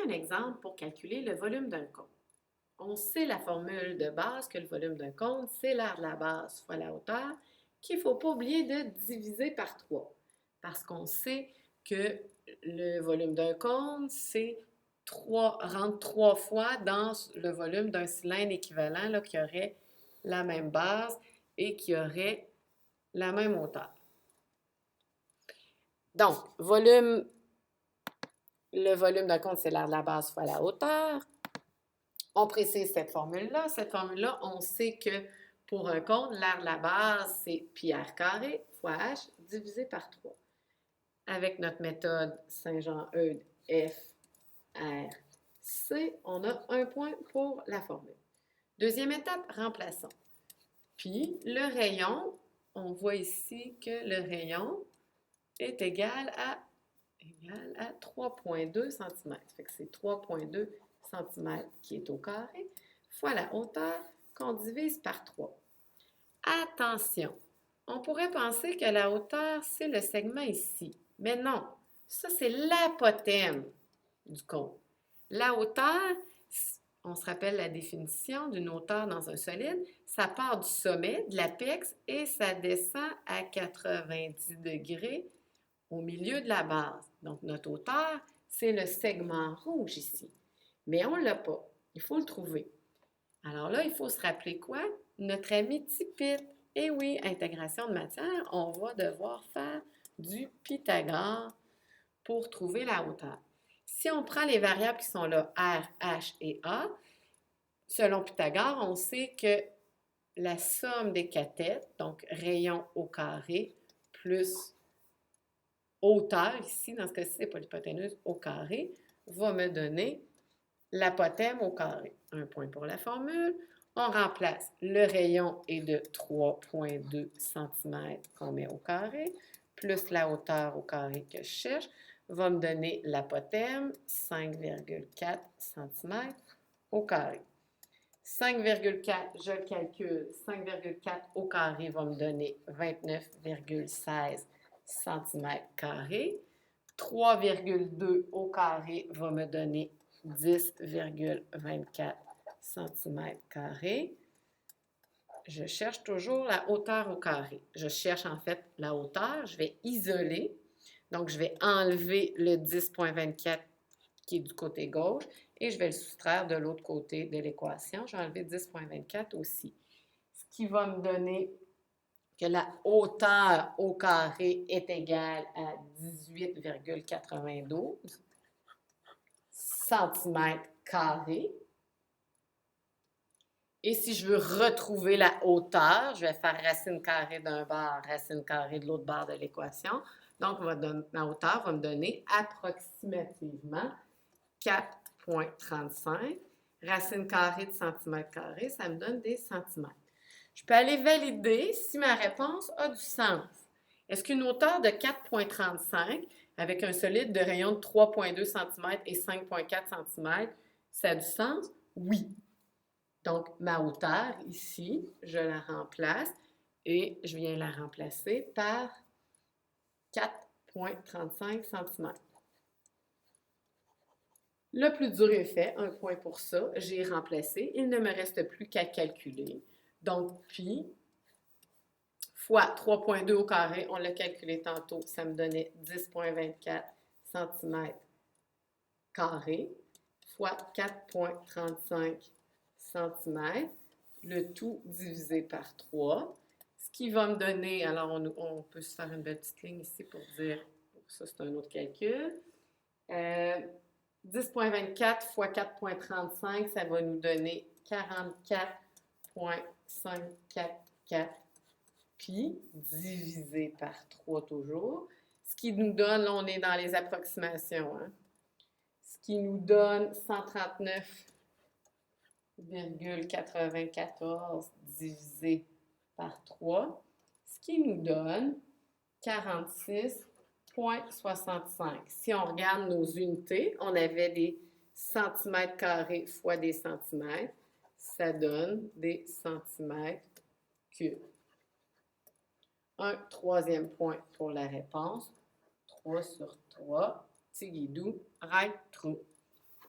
un exemple pour calculer le volume d'un cône. On sait la formule de base que le volume d'un cône, c'est l'aire de la base fois la hauteur, qu'il ne faut pas oublier de diviser par 3. Parce qu'on sait que le volume d'un cône, c'est rentre 3 fois dans le volume d'un cylindre équivalent là, qui aurait la même base et qui aurait la même hauteur. Donc, le volume d'un cône, c'est l'aire de la base fois la hauteur. On précise cette formule-là. Cette formule-là, on sait que pour un cône, l'aire de la base, c'est pi r carré fois h divisé par 3. Avec notre méthode Saint-Jean-Eudes F, R, C, on a un point pour la formule. Deuxième étape, remplaçons. Puis, le rayon, on voit ici que le rayon est égal à 3,2 cm. Fait que c'est 3,2 cm qui est au carré fois la hauteur qu'on divise par 3. Attention, on pourrait penser que la hauteur, c'est le segment ici. Mais non, ça, c'est l'apothème du cône. La hauteur, on se rappelle la définition d'une hauteur dans un solide, ça part du sommet, de l'apex, et ça descend à 90 degrés au milieu de la base. Donc, notre hauteur, c'est le segment rouge ici. Mais on ne l'a pas. Il faut le trouver. Alors là, il faut se rappeler quoi? Notre ami Tipit. Eh oui, intégration de matière, on va devoir faire du Pythagore pour trouver la hauteur. Si on prend les variables qui sont là, R, H et A, selon Pythagore, on sait que la somme des cathètes, donc rayon au carré, plus hauteur, ici, dans ce cas-ci, c'est pas l'hypoténuse au carré, va me donner l'apothème au carré. Un point pour la formule. On remplace le rayon est de 3,2 cm qu'on met au carré, plus la hauteur au carré que je cherche, va me donner l'apothème, 5,4 cm au carré. 5,4, je le calcule, 5,4 au carré va me donner 29,16 cm². 3,2 au carré va me donner 10,24 cm². Je cherche toujours la hauteur au carré. Je cherche en fait la hauteur. Je vais isoler. Donc, je vais enlever le 10,24 qui est du côté gauche et je vais le soustraire de l'autre côté de l'équation. Je vais enlever 10,24 aussi. Ce qui va me donner que la hauteur au carré est égale à 18,92 cm². Et si je veux retrouver la hauteur, je vais faire racine carrée d'un bord, racine carrée de l'autre bord de l'équation. Donc, ma hauteur va me donner approximativement 4,35. Racine carrée de centimètre carré, ça me donne des centimètres. Je peux aller valider si ma réponse a du sens. Est-ce qu'une hauteur de 4,35 avec un solide de rayon de 3,2 cm et 5,4 cm, ça a du sens? Oui. Donc, ma hauteur ici, je la remplace et je viens la remplacer par 4,35 cm. Le plus dur est fait, un point pour ça, j'ai remplacé. Il ne me reste plus qu'à calculer. Donc, pi fois 3,2 au carré, on l'a calculé tantôt, ça me donnait 10,24 cm², fois 4,35 cm, le tout divisé par 3, ce qui va me donner, alors on peut se faire une belle petite ligne ici pour dire, ça c'est un autre calcul, 10,24 fois 4,35, ça va nous donner 44,544 pi divisé par 3 toujours. Ce qui nous donne, là on est dans les approximations, hein, ce qui nous donne 139,94 divisé par 3, ce qui nous donne 46,65. Si on regarde nos unités, on avait des centimètres carrés fois des centimètres, ça donne des centimètres cubes. Un troisième point pour la réponse, 3 sur 3, petit guidou, right trou.